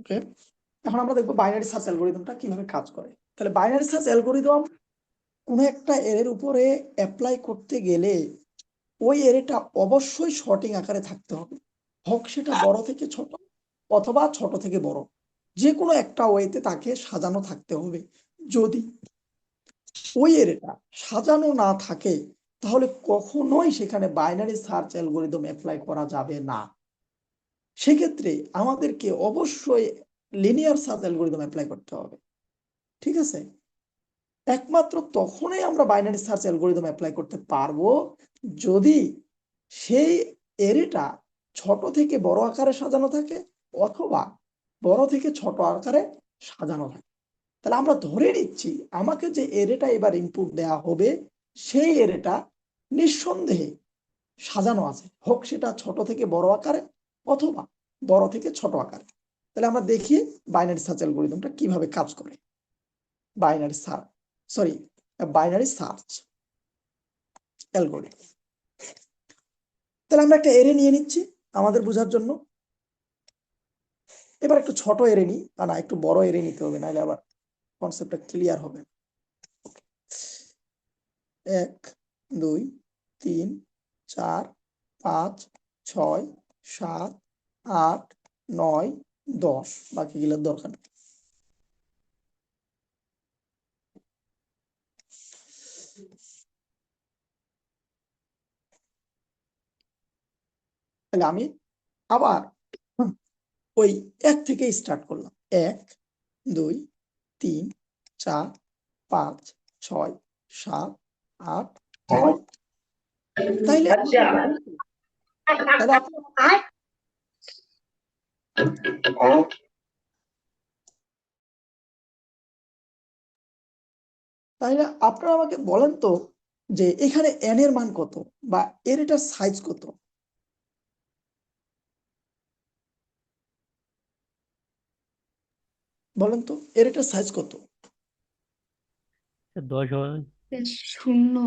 ওকে, এখন আমরা দেখবো বাইনারি সার্চ অ্যালগরিদমটা কিভাবে কাজ করে। তাহলে বাইনারি সার্চ অ্যালগরিদম কোনো একটা এর উপরে অ্যাপ্লাই করতে গেলে ওই এরেটা অবশ্যই শর্টিং আকারে থাকতে হবে, হোক সেটা বড় থেকে ছোট অথবা ছোট থেকে বড়, যে কোনো একটা ওয়েতে তাকে সাজানো থাকতে হবে। যদি ওই এরেটা সাজানো না থাকে তাহলে কখনোই সেখানে বাইনারি সার্চ অ্যালগরিদম অ্যাপ্লাই করা যাবে না। সেক্ষেত্রে আমাদেরকে অবশ্যই লিনিয়ার সার্চ অ্যালগরিদম অ্যাপ্লাই করতে হবে। ঠিক আছে, একমাত্র তখনই আমরা বাইনারি সার্চ অ্যালগরিদম অ্যাপ্লাই করতে পারবো যদি সেই এরেটা ছোট থেকে বড় আকারে সাজানো থাকে অথবা বড় থেকে ছোট আকারে সাজানো থাকে। তাহলে আমরা ধরে নিচ্ছি আমাকে যে এরেটা এবার ইনপুট দেওয়া হবে সেই এরেটা নিঃসন্দেহে সাজানো আছে, হোক সেটা ছোট থেকে বড় আকারে অথবা বড় থেকে ছোট আকারে। তাহলে আমরা দেখি বাইনারি সার্চ অ্যালগরিদমটা কিভাবে কাজ করে। Binary search algorithm. তাহলে আমরা একটা এরে নিয়ে নিচ্ছি আমাদের বোঝার জন্য। এবার একটু ছোট এরে নিই, না একটু বড় এরে নিতে হবে, নাহলে আবার কনসেপ্টটা ক্লিয়ার হবে। 1 2 3 4 5 6 7 8 9 10, বাকিগুলোর দরকার নেই। তাহলে আমি আবার ওই 1 থেকে স্টার্ট করলাম। 1 2 3 4 5 6 7 8 9। তাইলে তাহলে তাহলে আপনারা আমাকে বলেন তো যে এখানে n এর মান কত বা এর এটা সাইজ কত? বলেন তো এর এটা সাইজ কত? 10 হবে। 0।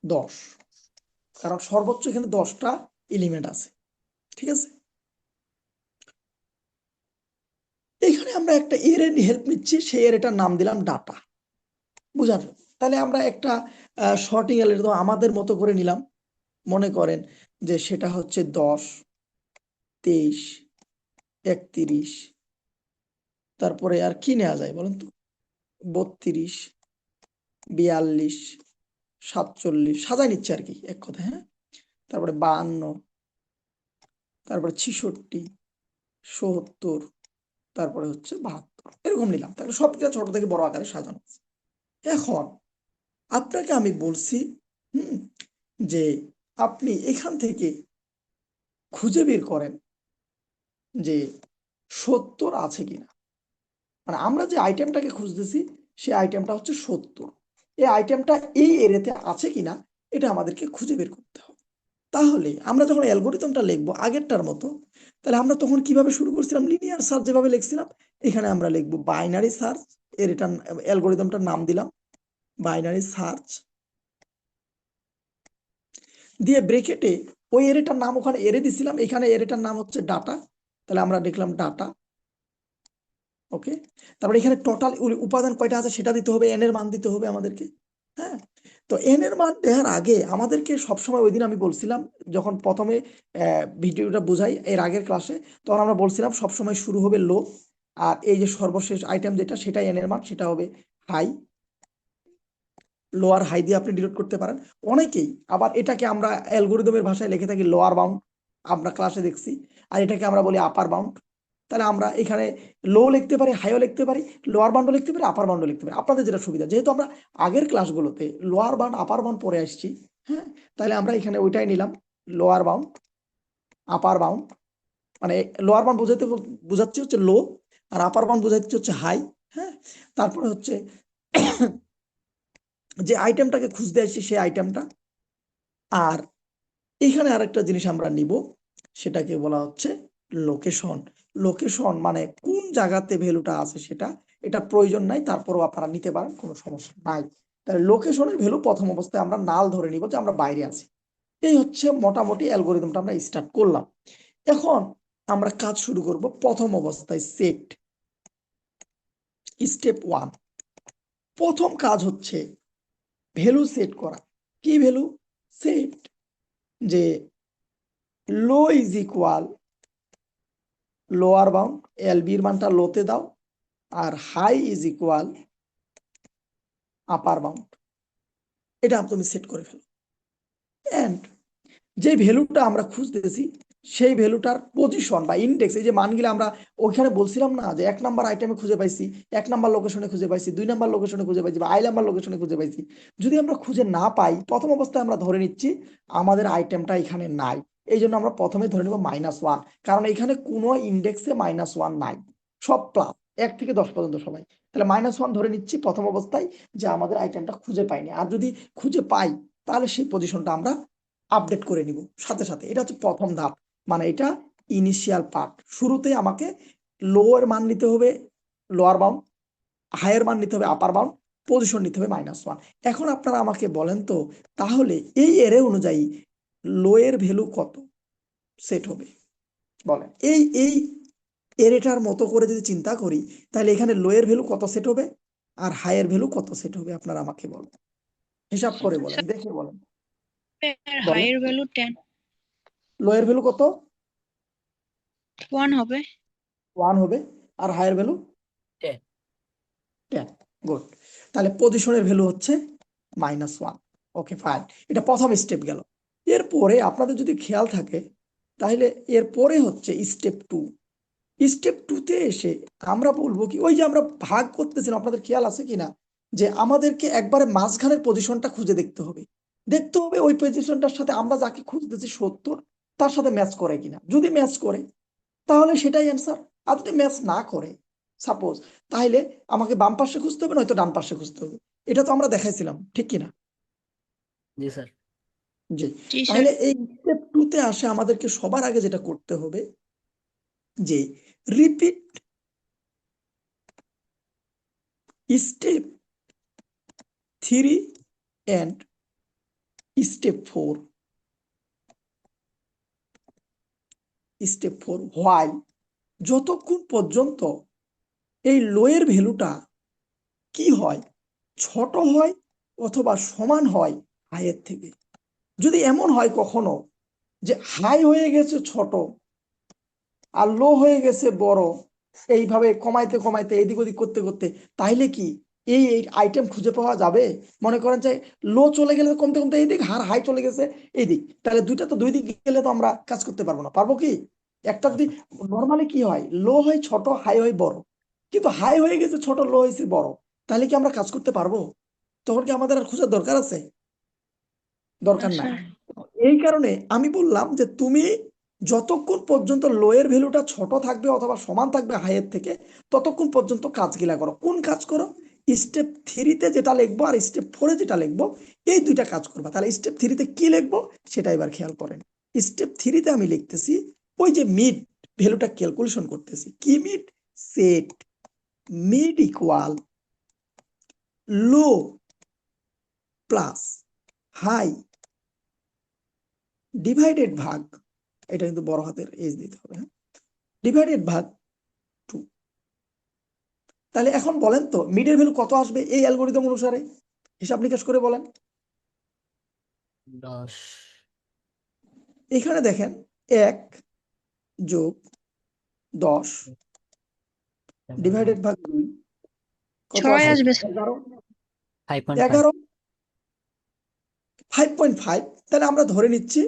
10, কারণ সর্বোচ্চ এখানে 10টা এলিমেন্ট আছে। ঠিক আছে, এখানে আমরা একটা এর হেল্প নিচ্ছি, সেই এটার নাম দিলাম ডাটা। বুঝার, তাহলে আমরা একটা শর্টিং অ্যালগরিদম আমাদের মতো করে নিলাম। মনে করেন যে সেটা হচ্ছে 10 23 31, তারপরে আর কি নেওয়া যায় বলেন তো, 32 42 47, সাজাই নিচ্ছে আর কি এক কথা। হ্যাঁ, তারপরে 52, তারপরে 66 70, তারপরে হচ্ছে 72, এরকম নিলাম। তাহলে সবকিছু ছোট থেকে বড় আকারে সাজানো। এখন আপনাকে আমি বলছি যে আপনি এখান থেকে খুঁজে বের করেন যে 70 আছে কিনা। মানে আমরা যে আইটেমটাকে খুঁজতেছি সেই আইটেমটা হচ্ছে 70, এই আইটেমটা এই এরিয়াতে আছে কিনা এটা আমাদেরকে খুঁজে বের করতে হবে। তাহলে আমরা যখন অ্যালগরিদমটা লিখবো আগেরটার মতো, তাহলে আমরা তখন কিভাবে শুরু করছিলাম, লিনিয়ার সার্চ যেভাবে লিখছিলাম, এখানে আমরা লিখবো বাইনারি সার্চ। এর এটা অ্যালগরিদমটার নাম দিলাম বাইনারি সার্চ, দিয়ে ব্রেকেটে ওই এরেটার নাম ওখানে এরে দিছিলাম, এখানে এরেটার নাম হচ্ছে ডাটা। তাহলে আমরা দেখলাম ডাটা। ওকে, তারপরে এখানে টোটাল উপাদান কয়টা আছে সেটা দিতে হবে, এন এর মান দিতে হবে আমাদেরকে। হ্যাঁ, তো এন এর মান দেওয়ার আগে আমাদেরকে সবসময়, ওই দিন আমি বলছিলাম যখন প্রথমে ভিডিওটা বুঝাই এর আগের ক্লাসে, তখন আমরা বলছিলাম সবসময় শুরু হবে লো, আর এই যে সর্বশেষ আইটেম যেটা সেটা এন এর মান সেটা হবে হাই। লোয়ার হাই দিয়ে আপনি ডিনোট করতে পারেন। অনেকেই আবার এটাকে আমরা অ্যালগরিদমের ভাষায় লিখে থাকি লোয়ার বাউন্ড, আমরা ক্লাসে দেখছি, আর এটাকে আমরা বলি আপার বাউন্ড। তাহলে আমরা এখানে লো লিখতে পারি, হাইও লিখতে পারি, লোয়ার বাউন্ডও লিখতে পারি, আপার বাউন্ডও লিখতে পারি, আপনাদের যেটা সুবিধা। যেহেতু আমরা আগের ক্লাসগুলোতে লোয়ার বাউন্ড আপার বাউন্ড পড়ে আসছি, হ্যাঁ, তাহলে আমরা এখানে ওইটাই নিলাম, লোয়ার বাউন্ড আপার বাউন্ড। মানে লোয়ার বাউন্ড বোঝাচ্ছি হচ্ছে লো, আর আপার বাউন্ড বোঝাচ্ছি হচ্ছে হাই। হ্যাঁ, তারপরে হচ্ছে যে আইটেমটাকে খুঁজতে আসছি সেই আইটেমটা। আর এখানে আরেকটা জিনিস আমরা নিব, সেটাকে বলা হচ্ছে লোকেশন। লোকেশন মানে কোন জায়গাতে ভ্যালুটা আছে সেটা, এটা প্রয়োজন নাই, তারপরও আপনারা নিতে পারেন, কোনো সমস্যা নাই। তাহলে লোকেশনের ভ্যালু প্রথম অবস্থায় আমরা নাল ধরে নিব যে আমরা বাইরে আছি। এই হচ্ছে মোটামুটি অ্যালগরিদমটা আমরা স্টার্ট করলাম। এখন আমরা কাজ শুরু করব প্রথম অবস্থায় সেট স্টেপ 1। প্রথম কাজ হচ্ছে ভ্যালু সেট করা। কি ভ্যালু সেট? যে low is equal lower bound, এলবির মানটা লোতে দাও, আর high is equal upper bound. এটা তুমি সেট করে ফেলো। এন্ড যে ভ্যালুটা আমরা খুঁজতেছি সেই ভ্যালুটার পজিশন বা ইন্ডেক্স, এই যে মানগুলো আমরা ওইখানে বলছিলাম না যে 1 নাম্বার আইটেমে খুঁজে পাইছি, 1 নাম্বার লোকেশনে খুঁজে পাইছি, 2 নাম্বার লোকেশনে খুঁজে পাইছি, বা আই নাম্বার লোকেশনে খুঁজে পাইছি। যদি আমরা খুঁজে না পাই, প্রথম অবস্থায় আমরা ধরে নিচ্ছি আমাদের আইটেমটা এখানে নাই। এই জন্য আমরা প্রথমে ধরে নেব -1, কারণ এখানে কোনো ইন্ডেক্সে -1 নাই, সব প্লাস 1 থেকে 10 পর্যন্ত সবাই। তাহলে -1 ধরে নিচ্ছি প্রথম অবস্থায় যে আমাদের আইটেমটা খুঁজে পাইনি। আর যদি খুঁজে পাই তাহলে সেই পজিশনটা আমরা আপডেট করে নিব সাথে সাথে। এটা হচ্ছে প্রথম ধাপ, মানে এটা ইনিশিয়াল পার্ট। শুরুতে আমাকে লোয়ার মান নিতে হবে লোয়ার বাউন্ড, হায়ার মান নিতে হবে আপার বাউন্ড, পজিশন নিতে হবে -1। এখন আপনারা আমাকে বলেন তো, তাহলে এই এরে অনুযায়ী লোয়ের ভ্যালু কত সেট হবে? বলেন, এই এরেটার মতো করে যদি চিন্তা করি, তাহলে এখানে লোয়ের ভ্যালু কত সেট হবে আর হায়ার ভ্যালু কত সেট হবে? আপনারা আমাকে বলেন, হিসাব করে বলেন, দেখে বলেন। হাইয়ের ভ্যালু 10, লোয়ের ভ্যালু কত? 1 হবে। 1 হবে। আর হায়ার ভ্যালু 10। গুড। তাহলে পজিশনের ভ্যালু হচ্ছে -1। ওকে ফাইন, এটা প্রথম স্টেপ গেল। এরপরে আপনাদের যদি খেয়াল থাকে, তাহলে এরপরে হচ্ছে স্টেপ 2। স্টেপ 2তে এসে আমরা বলবো কি, ওই যে আমরা ভাগ করতেছিলাম, আপনাদের খেয়াল আছে কিনা, যে আমাদেরকে একবারে মাঝখানের পজিশনটা খুঁজে দেখতে হবে। ওই পজিশনটার সাথে আমরা যাকে খুঁজতেছি 70 তার সাথে ম্যাচ করে কিনা। যদি ম্যাচ করে তাহলে সেটাই অ্যান্সার। আর যদি ম্যাচ না করে সাপোজ, তাহলে আমাকে বাম পাশে খুঁজতে হবে, নয়তো ডান পাশে খুঁজতে হবে। এটা তো আমরা দেখাইছিলাম, ঠিক কিনা? জি স্যার। জি। জি স্যার। তাহলে এই স্টেপ 2তে আসে আমাদেরকে সবার আগে যেটা করতে হবে, যে repeat step 3 and step 4। Step 4 while, যতক্ষণ পর্যন্ত এই লোয়ের ভ্যালুটা কি হয়, ছোট হয় অথবা সমান হয় হাইয়ের থেকে। যদি এমন হয় কখনো যে হাই হয়ে গেছে ছোট আর লো হয়ে গেছে বড়, এইভাবে কমাইতে কমাইতে এদিক ওদিক করতে করতে, তাইলে কি এই আইটেম খুঁজে পাওয়া যাবে? মনে করেন যে লো চলে গেলে কমতে কমতে এইদিক, আর হাই চলে গেছে এইদিক, তাহলে দুইটা তো দুই দিক গেলে তো আমরা কাজ করতে পারবো না। পারবো কি? একটা যদি নর্মালি কি হয়, লো হয় ছোট, হাই হয় বড়, কিন্তু হাই হয়ে গেছে ছোট, লো হয়েছে বড়, তাহলে কি আমরা কাজ করতে পারবো? তখন কি আমাদের আর খোঁজার দরকার আছে? দরকার নাই। এই কারণে আমি বললাম যে তুমি যতক্ষণ পর্যন্ত লোয়ের ভ্যালুটা ছোট থাকবে অথবা সমান থাকবে হাইয়ের থেকে, ততক্ষণ পর্যন্ত কাজগুলা করো। কোন কাজ করো? স্টেপ 3তে যেটা লিখবো আর স্টেপ 4-এ যেটা লিখবো, এই দুইটা কাজ করবা। তাহলে স্টেপ 3তে কি লিখবো সেটা এবার খেয়াল করেন। স্টেপ 3তে আমি লিখতেছি ওই যে মিড ভ্যালুটা ক্যালকুলেশন করতেছি। কি মিড? সেট মিড ইকুয়াল লো প্লাস হাই ডিভাইডেড ভাগ, এটা কিন্তু বড় হাতের এজ দিতে হবে, হ্যাঁ, ডিভাইডেড ভাগ 2। তাহলে এখন বলেন তো মিডের ভ্যালু কত আসবে এই অ্যালগরিদম অনুসারে? হিসাব নিকাশ করে বলেন। 10। এখানে দেখেন 1 যোগ 10 ডিভাইডেড ভাগ 2 কত 6 আসে? আসবে। 11। 5.5। 11 5.5। তাহলে আমরা ধরে নিচ্ছি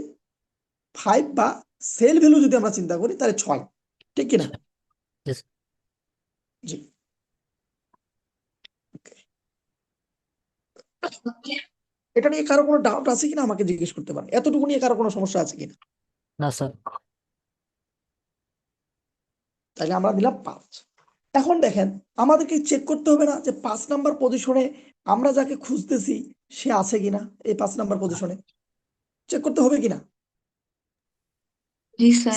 5 বা সেল ভ্যালু যদি আমরা চিন্তা করি তাহলে 6, ঠিক কিনা? Yes. জি। এটা নিয়ে কারো কোনো ডাউট আছে কিনা আমাকে জিজ্ঞেস করতে পারেন। এতটুকু নিয়ে কারো কোনো সমস্যা আছে কিনা? না স্যার। তাহলে আমরা দিলাম 5। এখন দেখেন আমাদেরকে চেক করতে হবে না যে 5 নাম্বার পজিশনে আমরা যাকে খুঁজতেছি সে আছে কিনা? এই 5 নাম্বার পজিশনে চেক করতে হবে কিনা? জি স্যার।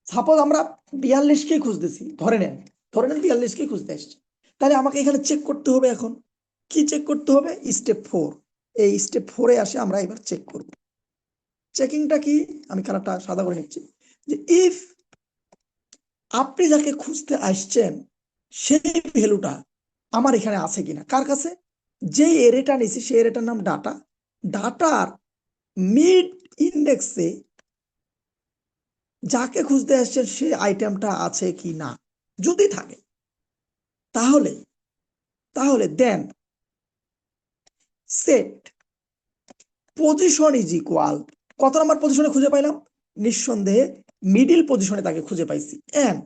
সাপোজ আমরা 42কে খুঁজতেছি, ধরে নেন 42কে খুঁজতে আসছি, তাহলে আমাকে এখানে চেক করতে হবে। এখন কি চেক করতে হবে? স্টেপ 4। এই স্টেপ 4-এ আসে আমরা এবার চেক করব। চেকিংটা কি? আমি কালারটা সাদা করে নিচ্ছি। যে ইফ আপনি যাকে খুঁজতে আসছেন সেই ভ্যালুটা আমার এখানে আছে কিনা, কার কাছে? যে এরেটা নিছি সেই এরেটার নাম ডাটা, ডাটার মিড ইন্ডেক্সে যাকে খুঁজতে আসছেন সেই আইটেমটা আছে কি না। যদি থাকে তাহলে তাহলে দেন সেট পজিশন ইজ ইকুয়াল, কত নাম্বার পজিশনে খুঁজে পাইলাম? নিঃসন্দেহে মিডিল পজিশনে তাকে খুঁজে পাইছি। এন্ড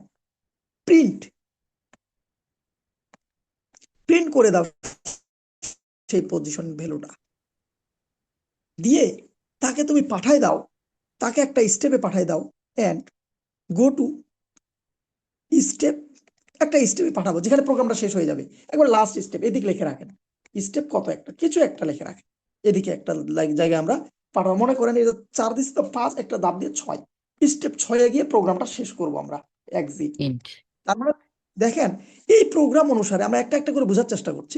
প্রিন্ট প্রিন্ট করে দাও সেই পজিশন ভ্যালুটা দিয়ে তাকে তুমি পাঠাই দাও, তাকে একটা স্টেপে পাঠাই দাও। এন্ড গো টু স্টেপ, একটা স্টেপে পাঠাবো যেখানে প্রোগ্রামটা শেষ হয়ে যাবে। একবার লাস্ট স্টেপ এদিকে লিখে রাখেন, স্টেপ কত একটা কিছু একটা লিখে রাখেন, এদিকে একটা জায়গায় আমরা পাঠাবো। মনে করেন এই 4 দিচ্ছি তো 5, একটা দাব দিয়ে 6, স্টেপ 6-এ গিয়ে প্রোগ্রামটা শেষ করব আমরা। এক্সিট। ইন্ট তার মানে দেখেন এই প্রোগ্রাম অনুসারে আমরা একটা একটা করে বোঝার চেষ্টা করছি।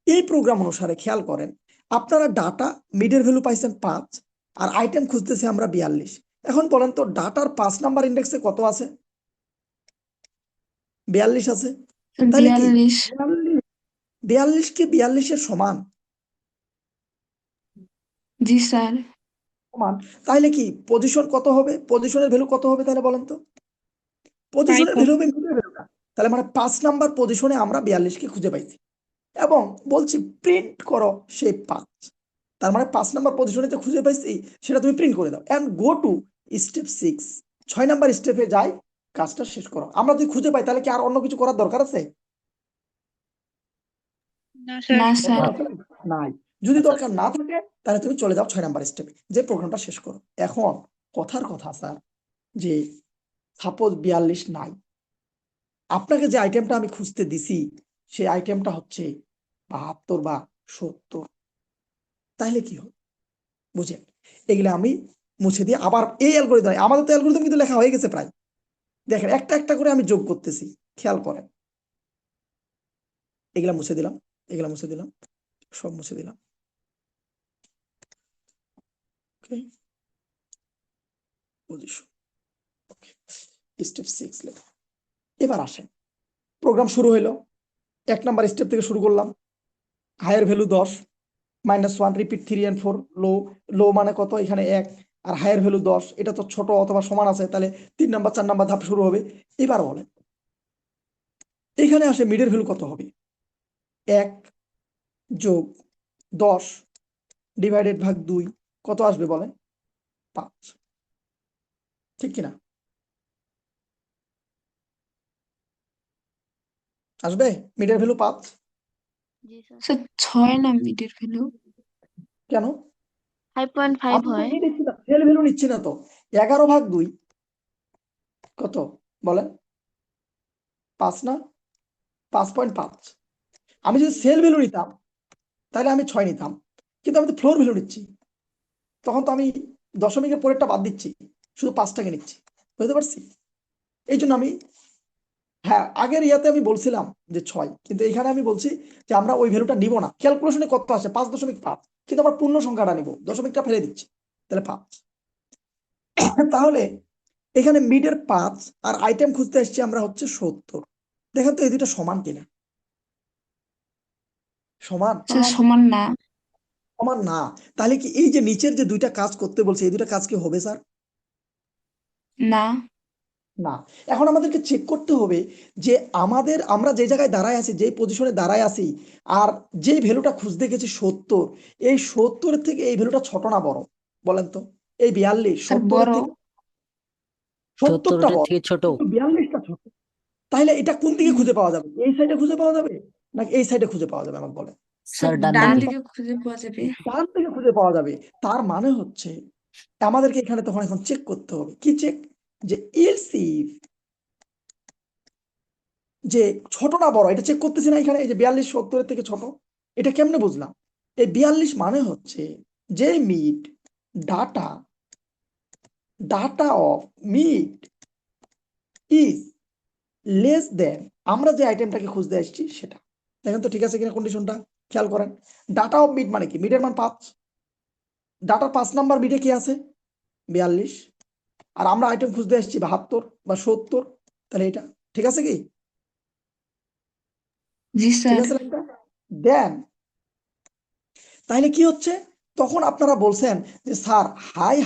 এই প্রোগ্রাম অনুসারে খেয়াল করেন, আপনারা ডাটা মিডের ভ্যালু পাইছেন 5 আর আইটেম খুঁজতেছি আমরা 42। এখন বলেন তো ডাটার 5 নাম্বার ইন্ডেক্সে কত আছে? 42 আছে। তাহলে কি 42 42 কি 42-এর সমান? জি স্যার সমান। তাহলে কি পজিশন কত হবে? পজিশনের ভ্যালু কত হবে তাহলে বলেন তো? পজিশনের 5 ভ্যালু হবে মিডের ভ্যালুটা। তাহলে মানে 5 নাম্বার পজিশনে আমরা 42-কে খুঁজে পাইছি এবং বলছি প্রিন্ট করো সেই 5। তার মানে 5 নাম্বার পজিশনে যে খুঁজে পাইছি সেটা তুমি প্রিন্ট করে দাও। And go to step 6, 6 number স্টেপে যাই, কাজটা শেষ করো। আমরা যদি খুঁজে পাই তাহলে কি আর অন্য কিছু করার দরকার আছে? না স্যার না স্যার দরকার আছে? নাই। যদি দরকার না থাকে তাহলে তুমি চলে যাও 6 নাম্বার স্টেপে, যে প্রোগ্রামটা শেষ করো। এখন কথার কথা স্যার, যে সাপোজ 42 নাই, আপনাকে যে আইটেমটা আমি খুঁজতে দিছি সেই আইটেমটা হচ্ছে 72 বা 70, তাহলে কি হবে? বুঝেন, এগুলো আমি মুছে দিয়ে আবার এই অ্যালগরিদম, আমাদের তো অ্যালগরিদম কিন্তু লেখা হয়ে গেছে প্রায়। দেখেন একটা একটা করে আমি যোগ করতেছি, খেয়াল করেন। এগুলা মুছে দিলাম, এগুলা মুছে দিলাম, সব মুছে দিলাম। ওকে, পজিশন, ওকে, স্টেপ 6 লেখা। এবার আসেন, প্রোগ্রাম শুরু হইলো, 1 নাম্বার স্টেপ থেকে শুরু করলাম। হায়ার ভ্যালু 10, -1, রিপিট 3 and 4, লো, লো মানে কত? এখানে 1, আর হায়ার ভ্যালু 10, এটা তো ছোট অথবা সমান আছে, তাহলে 3 নাম্বার 4 নাম্বার ধাপ শুরু হবে। এবার বলেন এখানে আসে মিডের ভ্যালু কত হবে? 1 যোগ 10 ডিভাইডেড ভাগ 2 কত আসবে বলেন? 5, ঠিক কিনা? আসবে মিডের ভ্যালু 5? জি স্যার স্যার 6 না মিডের ভ্যালু কেন? 5.5 আমি তো হয় এই নিচ্ছি না, সেল ভ্যালু নিচ্ছি না তো। 11 ভাগ 2 কত বলেন? 5 না? 5.5। আমি যদি সেল ভ্যালু নিতাম তাহলে আমি 6 নিতাম, কিন্তু আমি তো ফ্লোর ভ্যালু নিচ্ছি, তখন তো আমি দশমিকের পরেরটা বাদ দিচ্ছি, শুধু 5টাকে নিচ্ছি। বুঝতে পারছি? এই জন্য আমি, হ্যাঁ আগের ইয়াতে আমি বলছিলাম যে 6, কিন্তু এখানে আমি বলছি যে আমরা ওই ভ্যালুটা নিব না। ক্যালকুলেশনে কত আসে? 5.5, কিন্তু আমরা পূর্ণ সংখ্যাটা নিব, দশমিকটা ফেলে দিচ্ছি, তাহলে 5। তাহলে এখানে মিডের 5 আর আইটেম খুঁজতে এসেছি আমরা হচ্ছে 70। দেখেন তো এই দুটো সমান কিনা? সমান? স্যার সমান না সমান না। তাহলে কি এই যে নিচের যে দুইটা কাজ করতে বলছে এই দুইটা কাজ কি হবে স্যার? না না। এখন আমাদেরকে চেক করতে হবে যে আমরা যে জায়গায় দাঁড়ায় আছি, যে পজিশনে দাঁড়ায় আছি, আর যে ভ্যালুটা খুঁজতে গেছি 70, এই 70 থেকে এই ভ্যালুটা ছোট না বড় বলেন তো? এই 42 স্যার 70-এর বড় থেকে 70 70টা বড়, থেকে ছোট। কিন্তু 42টা ছোট। তাহলে এটা কোন দিকে খুঁজে পাওয়া যাবে? এই সাইডে খুঁজে পাওয়া যাবে নাকি এই সাইডে খুঁজে পাওয়া যাবে আমাকে বলেন? স্যার স্যার ডান ডান দিকে। দিকে খুঁজে পাওয়া যাবে ডান থেকে খুঁজে পাওয়া যাবে। তার মানে হচ্ছে আমাদেরকে এখানে তখন এখন চেক করতে হবে, কি চেক? যে ইফ যে ছোট না বড় এটা চেক করতেছি না এখানে। এই যে 42 70-এর থেকে ছোট, এটা কেমনে বুঝলাম? এই 42 মানে হচ্ছে যে mid data data off mid is less than আমরা যে আইটেমটাকে খুঁজতে আসছি সেটা। দেখেন তো ঠিক আছে কিনা কন্ডিশনটা, খেয়াল করেন। ডাটা অফ মিড মানে কি? মিডের মান 5, ডাটার 5 নাম্বার মিডে কি আছে? 42, আর আমরা আইটেম খুঁজতে আসছি 72 বা 70, তাহলে এটা ঠিক আছে কি? জি ঠিক স্যার। আছে লাইনটা? দেন তাহলে কি হচ্ছে, তখন আপনারা বলছেন যে স্যার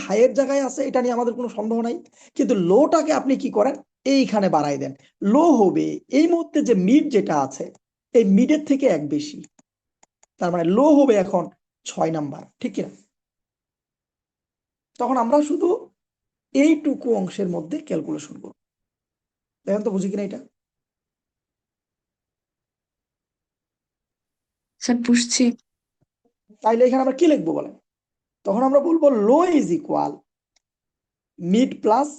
হাইয়ের জায়গায় আছে, এটা নিয়ে আমাদের কোনো সন্দেহ নাই, কিন্তু লোটাকে আপনি কি করেন, এইখানে বাড়াই দেন। লো হবে এই মুহূর্তে যে মিড যেটা আছে, এই মিডের থেকে এক বেশি, তার মানে লো হবে এখন 6 নাম্বার, ঠিক কিনা? তখন আমরা শুধু এইটুকু অংশের মধ্যে ক্যালকুলেশন করব। দেখেন তো বুঝি কিনা এটা? স্যার বুঝছি। তাইলে এখানে আমরা কি লিখবো বলেন? তখন আমরা বলবো লো ইজ ইকুয়াল মিড প্লাস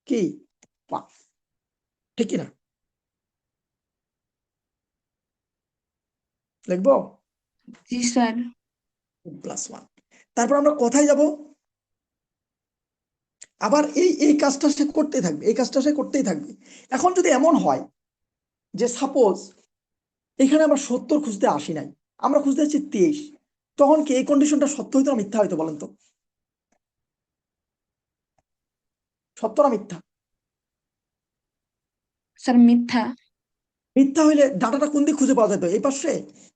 কি পাঁচ, ঠিক কিনা? লিখবো জি স্যার। প্লাস 1। তারপর আমরা কোথায় যাব? আবার এই কাজটা সে করতেই থাকবে, এই কাজটা সে করতেই থাকবে। এখন যদি এমন হয় যে সাপোজ এখানে আমরা 70 খুঁজতে আসি নাই, আমরা খুঁজতে আসছি 23, তখন কি এই কন্ডিশনটা সত্য হইতো না মিথ্যা হইতো বলেন তো? সত্য না মিথ্যা? স্যার মিথ্যা। মিথ্যা হইলে ডাটাটা কোন দিক খুঁজে পাওয়া যেত, এই পাশে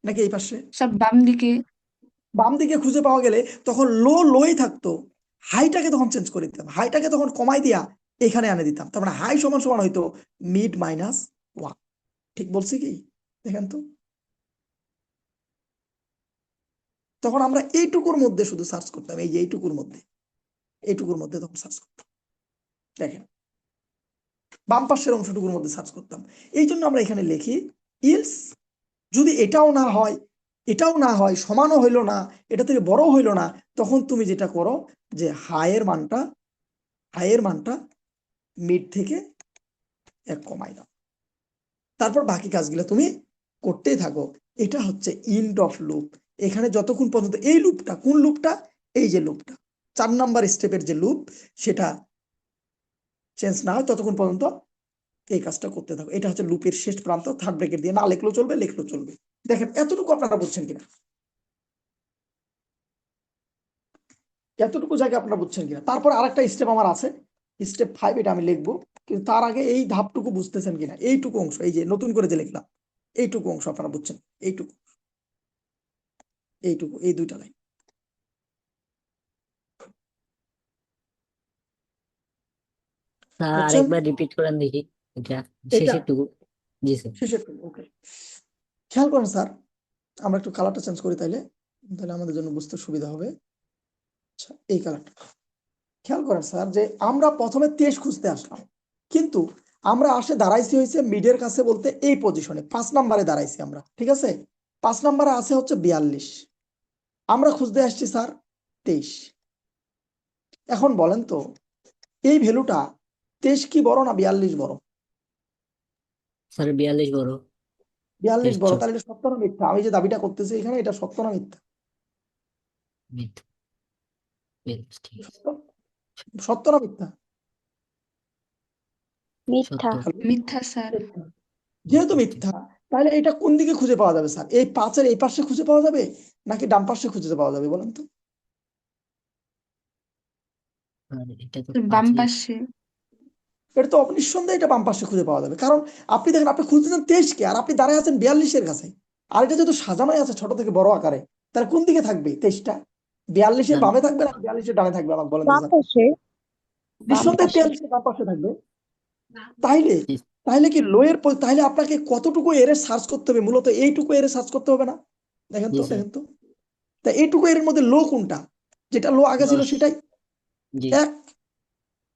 নাকি এই পাশে? স্যার বাম দিকে। বাম দিকে খুঁজে পাওয়া গেলে তখন লোই থাকতো, হাইটাকে তখন চেঞ্জ করে দিতাম, হাইটাকে তখন কমাই দিয়া এখানে আনে দিতাম, তার মানে হাই সমান সমান হইতো মিড মাইনাস 1। ঠিক বলছি কি? দেখেন তো, তখন আমরা এইটুকুর মধ্যে শুধু সার্চ করতাম, এই যে এইটুকুর মধ্যে তখন সার্চ করতাম। দেখেন বাম পাশের অংশটুকুর মধ্যে সার্চ করতাম। এই জন্য আমরা এখানে লিখি ইলস যদি এটাও না হয়, এটাও না হয়, সমানও হইল না, এটা থেকে বড় হইল না, তখন তুমি যেটা করো যে হাইয়ের মানটা মিড থেকে এক কমাই দাও, তারপর বাকি কাজগুলো তুমি করতেই থাকো। এটা হচ্ছে ইন্ড অফ লুপ। এখানে যতক্ষণ পর্যন্ত এই লুপটা, কোন লুপটা, এই যে লুপটা 4 নাম্বার স্টেপের যে লুপ, সেটা চেঞ্জ না হয় ততক্ষণ পর্যন্ত এই কাজটা করতে থাকো। এটা হচ্ছে লুপের শেষ প্রান্ত, থার্ড ব্রেকেট দিয়ে না লিখলেও চলবে, লিখলেও চলবে। দেখেন এতটুকু আপনারা বুঝছেন কিনা, এতটুকু জায়গা আপনারা বুঝছেন কিনা? তারপর আরেকটা স্টেপ আমার আছে, স্টেপ 5, এটা আমি লিখবো, কিন্তু তার আগে এই ধাপটুকু বুঝতেছেন কিনা, এইটুকু অংশ, এই যে নতুন করে যে লিখলাম এইটুকু অংশ আপনারা বুঝছেন? এইটুকু এইটুকু এই দুইটা লাইন স্যার বুঝছেন? আরেকবার রিপিট করেন দেখি এটা এটা শেষেরটুকু। জি স্যার। শেষেরটুকু, ওকে। খেয়াল করেন স্যার, আমরা একটু কালারটা চেঞ্জ করি, তাইলে তাহলে আমাদের জন্য বুঝতে সুবিধা হবে। আচ্ছা, এই কালারটা খেয়াল করেন স্যার, যে আমরা প্রথমে 23 খুঁজতে আসলাম, কিন্তু আমরা দাঁড়াইছি হয়েছে মিডের কাছে, বলতে এই পজিশনে 5 নাম্বারে দাঁড়াইছি আমরা, ঠিক আছে? 5 নাম্বারে আছে হচ্ছে 42, আমরা খুঁজতে আসছি স্যার 23। এখন বলেন তো এই ভ্যালুটা 23 কি বড় না 42 বড়? স্যার 42 বড়। 42 বড়, ছোট। তাহলে এটা সত্য না মিথ্যা? আমি যে দাবিটা করতেছি এখানে, এটা সত্য না মিথ্যা? মিথ্যা। মিথ্যা, ঠিক আছে। সত্য, সত্য না মিথ্যা? মিথ্যা। সত্য। মিথ্যা স্যার। যেহেতু মিথ্যা, ঠিক। মিথ্যা, তাহলে এটা কোন দিকে খুঁজে পাওয়া যাবে স্যার? এই 5-এর এই পাশে খুঁজে পাওয়া যাবে নাকি ডান পাশে খুঁজে পাওয়া যাবে বলেন তো? আর এটা তো বাম 5-এর। পাশে। এটা তো নিঃসন্দেহে এটা বাম পাশে খুঁজে পাওয়া যাবে, কারণ আপনি দেখেন আপনি খুঁজতেছেন 23 কে, আর আপনি দাঁড়ায় আছেন 42-এর কাছে, আর এটা যেহেতু সাজানোই আছে ছোট থেকে বড় আকারে, তাহলে কোন দিকে থাকবে 23টা? 42-এর ডান। বামে থাকবে না 42-এর ডানে থাকবে, আমাকে বলেন তো বাম স্যার। পাশে। বাম নিঃসন্দেহে পাশে। 43-এর বাম পাশে থাকবে। তাইলে জি। তাহলে কি তাহলে আপনাকে কতটুকু এরে সার্চ করতে হবে? মূলত এইটুকু এরে সার্চ করতে হবে না? দেখেন জি তো, স্যার। দেখেন তো, তা এইটুকু এর মধ্যে লো কোনটা? যেটা লো আগে ছিল 10। সেটাই জি। 1,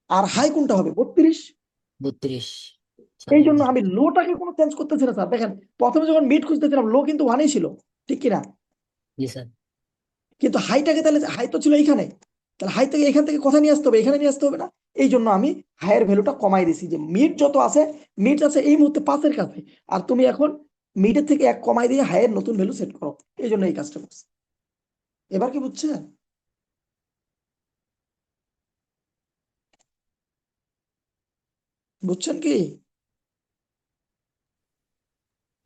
আর হাই কোনটা হবে 32। 32। এই স্যার জন্য জি। আমি লোটাকে কোনো চেঞ্জ করতেছি না স্যার। দেখেন প্রথমে যখন মিড খুঁজতেছিলাম লো কিন্তু 1-ই ছিল, ঠিক কিনা? জি স্যার। কিন্তু হাইটাকে, তাহলে হাই তো ছিল এইখানে, তাহলে হাই থেকে এখান থেকে কোথায় নিয়ে আসতে হবে? এখানে নিয়ে আসতে হবে না? এই জন্য আমি হাইয়ের ভ্যালুটা কমাই দিছি, যে মিড যত আছে, মিড আছে এই মুহূর্তে 5-এর কাছে, আর তুমি এখন মিডের থেকে 1 কমাই দিয়ে হাইয়ের নতুন ভ্যালু সেট করো। এই জন্য এই কাজটা করছি। এবার কি বুঝছেন? বুঝছেন কি?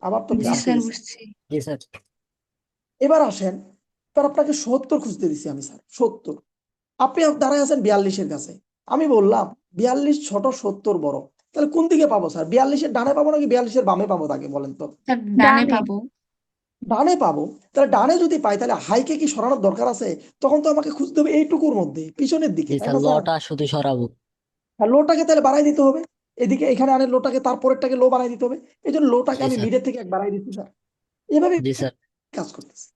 আবার তো জি জি গ্রাফে স্যার গেছে। বুঝছি। জি স্যার। এবার আসেন, এবার আপনাকে 70 খুঁজতে দিছি আমি স্যার, 70। আপনি দাঁড়ায় আছেন 42-এর কাছে, আমি বললাম 42 ছোট, 70 বড়, তাহলে কোন দিকে পাবো স্যার? 42-এর ডানে পাবো নাকি 42-এর বামে পাবো তাকে বলেন তো? স্যার ডানে ডানে। পাবো। ডানে পাবো। তাহলে ডানে যদি পাই তাহলে হাইকে কি সরানোর দরকার আছে? তখন তো আমাকে খুঁজতে হবে এইটুকুর মধ্যে, পিছনের দিকে, জি তাই স্যার, না স্যার? লটা শুধু সরাবো। আর লোটাকে তাহলে বাড়াই দিতে হবে, এদিকে এখানে আনে লোটাকে, তারপরেরটাকে লো বাড়াই দিতে হবে। এই জন্য লোটাকে জি আমি স্যার। মিডের থেকে এক বাড়াই দিচ্ছি স্যার। এভাবে জি স্যার। কাজ করতেছে।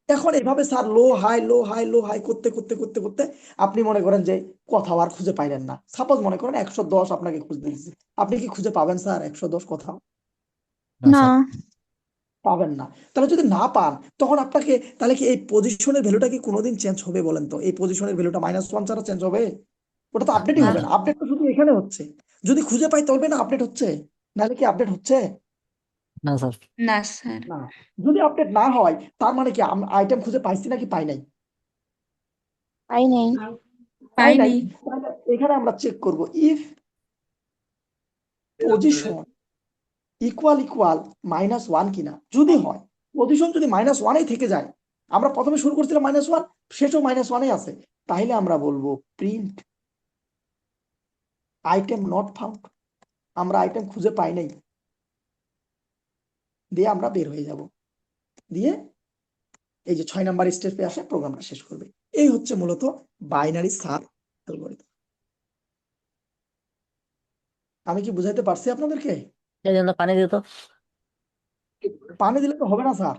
এখন এভাবে sir low high low high low high করতে করতে করতে করতে আপনি মনে করেন যে কোথাও আর খুঁজে পাইলেন না। সাপোজ মনে করেন 110 আপনাকে খুঁজতে দিচ্ছি, আপনি কি খুঁজে পাবেন স্যার 110 কোথাও? না না। স্যার। পাবেন না। তাহলে যদি না পান তখন আপনাকে, তাহলে কি এই পজিশনের ভ্যালুটা কি কোনোদিন চেঞ্জ হবে বলেন তো? এই পজিশনের ভ্যালুটা -1 ছাড়া চেঞ্জ হবে? ওটা তো আপডেটই না হবে না। আপডেট তো শুধু এখানে হচ্ছে, যদি খুঁজে পাই তবে না আপডেট হচ্ছে, নাহলে কি আপডেট হচ্ছে? না স্যার। না স্যার, না। যদি আপডেট না হয় তার মানে কি আইটেম খুঁজে পাইছি নাকি পাই নাই? পাই নাই। পাই নাই। পাইনি। তাহলে এখানে আমরা চেক করব ইফ পজিশন ইকুয়াল ইকুয়াল -1 কিনা। যদি হয়, পজিশন যদি -1-এই থেকে যায়, আমরা প্রথমে শুরু করছিলাম -1, শেষও -1-এই আছে, তাহলে আমরা বলবো প্রিন্ট আইটেম নট ফাউন্ড, আমরা আইটেম খুঁজে পাই নাই, দিয়ে আমরা বের হয়ে যাব, দিয়ে এই যে 6 নাম্বার স্টেপে আসে প্রোগ্রামটা শেষ করবে। এই হচ্ছে মূলত বাইনারি সার্চ অ্যালগরিদম। আমি কি বুঝাইতে পারছি আপনাদেরকে? এই জন্য পানি দিত। পানি দিলে তো হবে না স্যার,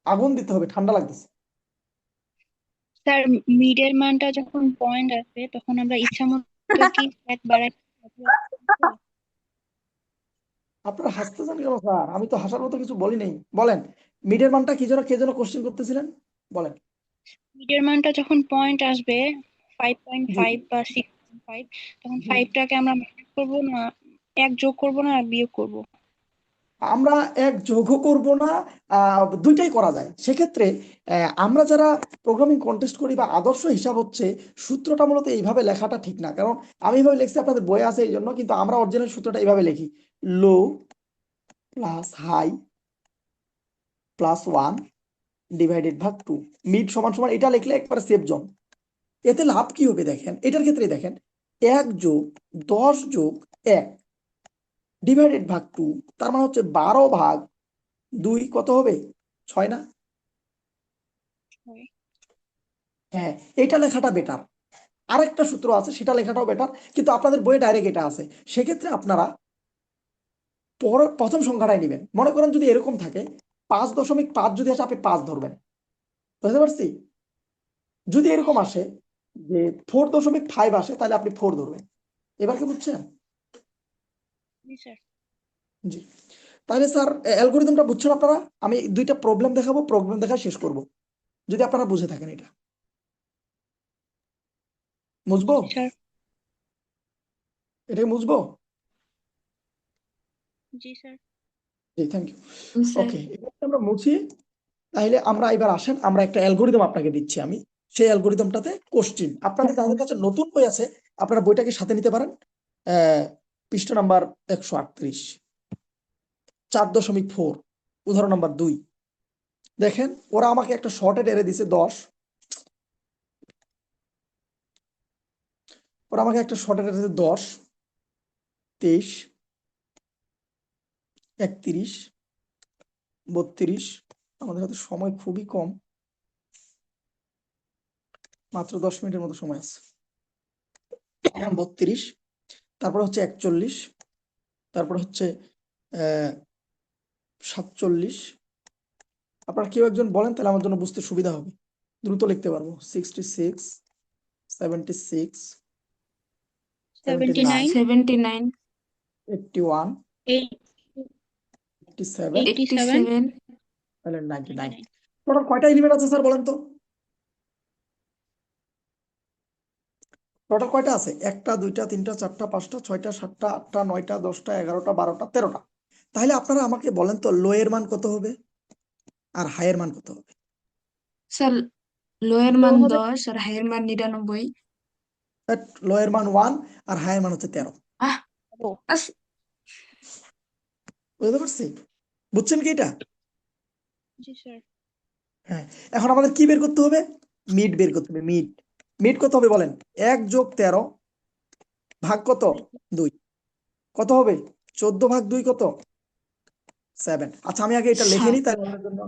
আগুন দিতে হবে, ঠান্ডা লাগতেছে। স্যার, মিডের মানটা যখন পয়েন্ট আসবে তখন আমরা ইচ্ছা মতো কি এক বাড়াই। আপনারা হাসতেছেন কেন স্যার? আমি তো হাসার মতো কিছু বলি নাই। বলেন, মিডের মানটা কি যেন কে যেন কোশ্চেন করতেছিলেন, বলেন। মিডের মানটা যখন পয়েন্ট আসবে জি 5.5 বা 6.5, তখন জি। 5টাকে আমরা মাইনাস করবো না, এক যোগ করবো না বিয়োগ করবো? আমরা এক যোগও করব না, দুইটাই করা যায়। সেক্ষেত্রে আমরা যারা প্রোগ্রামিং কন্টেস্ট করি বা আদর্শ হিসাব হচ্ছে সূত্রটা মূলত এইভাবে লেখাটা ঠিক না, কারণ আমি এইভাবে লিখছি, আপনাদের বইয়ে আছে এই জন্য, কিন্তু আমরা অরিজিনাল সূত্রটা এইভাবে লিখি, লো প্লাস হাই প্লাস 1 ডিভাইডেড ভাগ 2 মিড সমান সমান, এটা লিখলে একবারে সেফ জোন। এতে লাভ কি হবে দেখেন, এটার ক্ষেত্রে দেখেন 1 যোগ 10 যোগ 1 ডিভাইডেড ভাগ 2, তার মানে হচ্ছে 12 ভাগ 2 কত হবে? 6 না? হ্যাঁ, এটা লেখাটা বেটার। আরেকটা সূত্র আছে, সেটা লেখাটাও বেটার, কিন্তু আপনাদের বইয়ে ডাইরেক্ট এটা আছে। সেক্ষেত্রে আপনারা প্রথম সংখ্যাটাই নেবেন। মনে করেন যদি এরকম থাকে 5.5 যদি আসে, আপনি 5 ধরবেন, বুঝতে পারছি? যদি এরকম আসে যে 4.5 আসে, তাহলে আপনি 4 ধরবেন। এবার কি বুঝছেন? জি স্যার। জি। তাহলে স্যার অ্যালগরিদমটা বুঝছেন আপনারা? আমি দুইটা প্রবলেম দেখাবো, প্রবলেম দেখা শেষ করব, যদি আপনারা বুঝে থাকেন। এটা বুঝবো? জি স্যার। এটাকে বুঝবো? জি স্যার। জি, থ্যাংক ইউ। স্যার। ওকে, আমরা মুছি। তাহলে আমরা এবার আসেন, আমরা একটা অ্যালগরিদম আপনাকে দিচ্ছি আমি, সেই অ্যালগরিদমটাতে কোশ্চিন। আপনাদের যাদের কাছে নতুন বই আছে, আপনারা বইটাকে সাথে নিতে পারেন। পৃষ্ঠা নাম্বার 138, 4.4, উদাহরণ নাম্বার 2। দেখেন, ওরা আমাকে একটা শর্টেড এরে দিছে 10, ওরা আমাকে একটা শর্টেড এরে দিছে 10, 23, 31, 32। আমাদের হাতে সময় খুবই কম, মাত্র 10 মিনিটের মতো সময় আছে। 32, তারপর হচ্ছে 41, তারপর হচ্ছে 47। আপনারা কেউ একজন বলেন, তাহলে আমার জন্য বুঝতে সুবিধা হবে, দ্রুত লিখতে পারবো। 66, 76, 79, 79, 81, 87, 87, তাহলে 99। টোটাল কয়টা এলিমেন্ট আছে স্যার বলেন তো? টোটাল কয়টা আছে? 1টা 2টা 3টা 4টা 5টা 6টা 7টা 8টা 9টা 10টা 11টা 12টা 13টা। তাহলে আপনারা আমাকে বলেন তো লো এর মান কত হবে আর হাইয়ের মান কত হবে? স্যার লোয়ের লো মান হবে 10 আর হাইয়ের মান 99। লো এর মান 1 আর হাইয়ের মান হচ্ছে 13। আহ লো। বুঝতে পারছি? বুঝছেন কি এটা? জি স্যার। হ্যাঁ, এখন আমাদের কি বের করতে হবে? মিড বের করতে হবে। মিড, মিড কত হবে বলেন? 1 যোগ 13 ভাগ কত? 2। কত হবে? 14/2 কত? 7। আচ্ছা আমি আগে এটা লিখে নিই, তাহলে আমার জন্য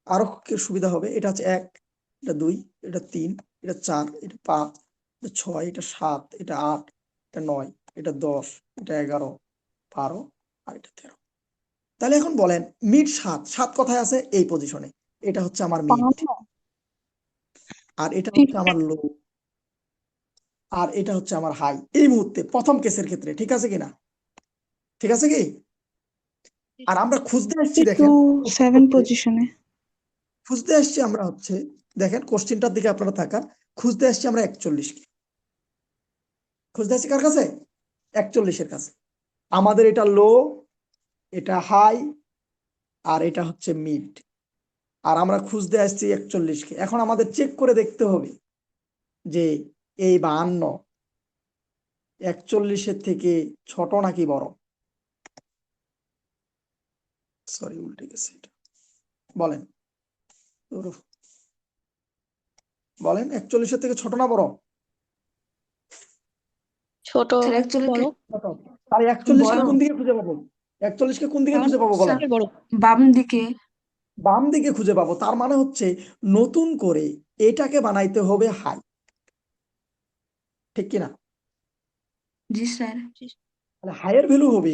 আরো সুবিধা হবে। এটা হচ্ছে 1, এটা 2, এটা 3, এটা 4, এটা 5, এটা 6, এটা 7, এটা 8, এটা 9, এটা 10, এটা 11, 12 আর এটা 13। তাহলে এখন বলেন মিড 7 কোথায় আছে? এই পজিশনে। এটা হচ্ছে আমার মিড, আর এটা হচ্ছে আমার লো, আর এটা হচ্ছে আমার হাই। এই মুহূর্তে প্রথম কেসের ক্ষেত্রে ঠিক আছে কিনা? ঠিক আছে কি? আর আমরা খুঁজতে আসছি, দেখেন 7 পজিশনে। খুঁজতে আসছি আমরা হচ্ছে, দেখেন কোশ্চেনটার দিকে আপনারা তাকান, খুঁজতে আসছি আমরা 41 কে। খুঁজতে আসছি কার কাছে? 41 এর কাছে। আমাদের এটা লো, এটা হাই, আর এটা হচ্ছে মিড, আর আমরা খুঁজতে আসছি 41 কে। এখন আমাদের চেক করে দেখতে হবে যে এই 52 41-এর থেকে ছোট নাকি বড়। সরি, উল্টে গেছে এটা। বলেন বলেন 41-এর থেকে ছোট না বড়? ছোট, স্যার অ্যাকচুয়ালি বড়, ছোট। তাহলে 41-কে বড়। কোন দিকে খুঁজে পাবো? 41-কে কোন দিকে খুঁজে পাবো বলেন? স্যার বড়। বাম দিকে। বাম দিকে খুঁজে পাবো। তার মানে হচ্ছে নতুন করে এটাকে বানাইতে হবে হাই, ঠিক কিনা? জি স্যার। তাহলে হাইয়ের ভ্যালু হবে,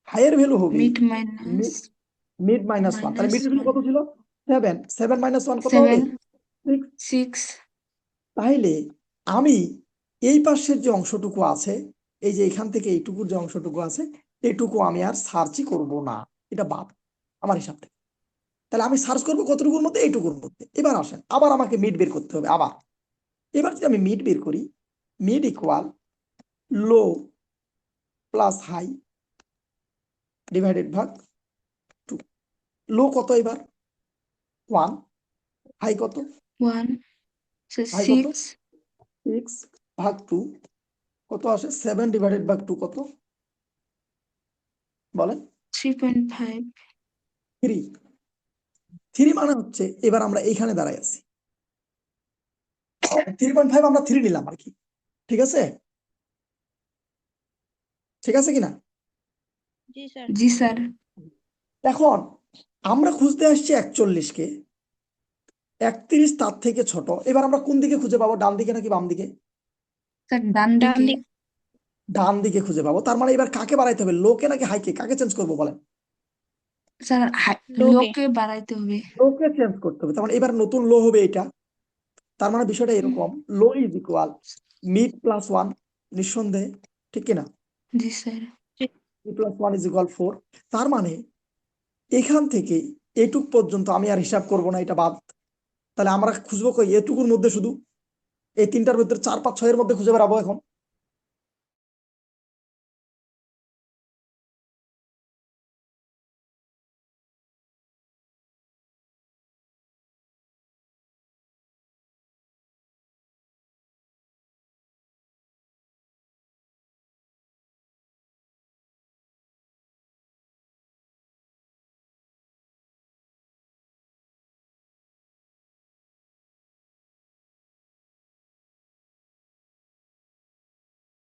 হাইয়ের ভ্যালু হবে মিড মাইনাস মিড -1। তাহলে মিড ভ্যালু কত ছিল? 7। 7 - 1 কত হবে? 7 6। 6। তাইলে আমি এই পাশের যে অংশটুকু আছে, এই যে এখান থেকে এইটুকুর যে অংশটুকু আছে, এইটুকু আমি আর সার্চই করব না, এটা বাদ আমার হিসাব থেকে। তাহলে আমি সার্চ করবো কতটুকুর মধ্যে? এইটুকুর মধ্যে। এবার আসেন, আবার আমাকে মিড বের করতে হবে আবার। এবার যদি আমি মিড বের করি, মিড ইকুয়াল লো প্লাস হাই ডিভাইডেড ভাগ 2। লো কত এবার? 1। হাই কত? 1 হাই কত? 6 6 ভাগ 2 কত আসে? 7 ডিভাইডেড ভাগ 2 কত বলেন? 3.5। 3। 3 মানে হচ্ছে এবার আমরা এইখানে দাঁড়াই আছি। 3.5 আমরা 3 নিলাম আর কি। ঠিক আছে? ঠিক আছে কিনা? জি স্যার। জি স্যার। এখন আমরা খুঁজতে আসছি 41-কে, 31 তার থেকে ছোট। এবার আমরা কোন দিকে খুঁজে পাবো? ডান দিকে নাকি বাম দিকে? স্যার ডান ডান দিকে। দিক। ডান দিকে খুঁজে পাবো। তার মানে এবার কাকে বাড়াইতে হবে? লোকে নাকি হাইকে? কাকে চেঞ্জ করবো বলেন? স্যার লোকে। লোকে বাড়াইতে হবে। লোকে চেঞ্জ করতে হবে। তার মানে এবার নতুন লো হবে এটা। তার মানে বিষয়টা এরকম, low is equal mid plus 1, নিঃসন্দেহে, ঠিক কিনা? জি sir. Mid plus 1 is equal 4। তার মানে এখান থেকে এটুক পর্যন্ত আমি আর হিসাব করব না, এটা বাদ। তাহলে আমরা খুঁজবো কই? এটুকুর মধ্যে শুধু, এই তিনটার ভিতরে 4, 5, 6 এর মধ্যে খুঁজে বেড়াবো এখন।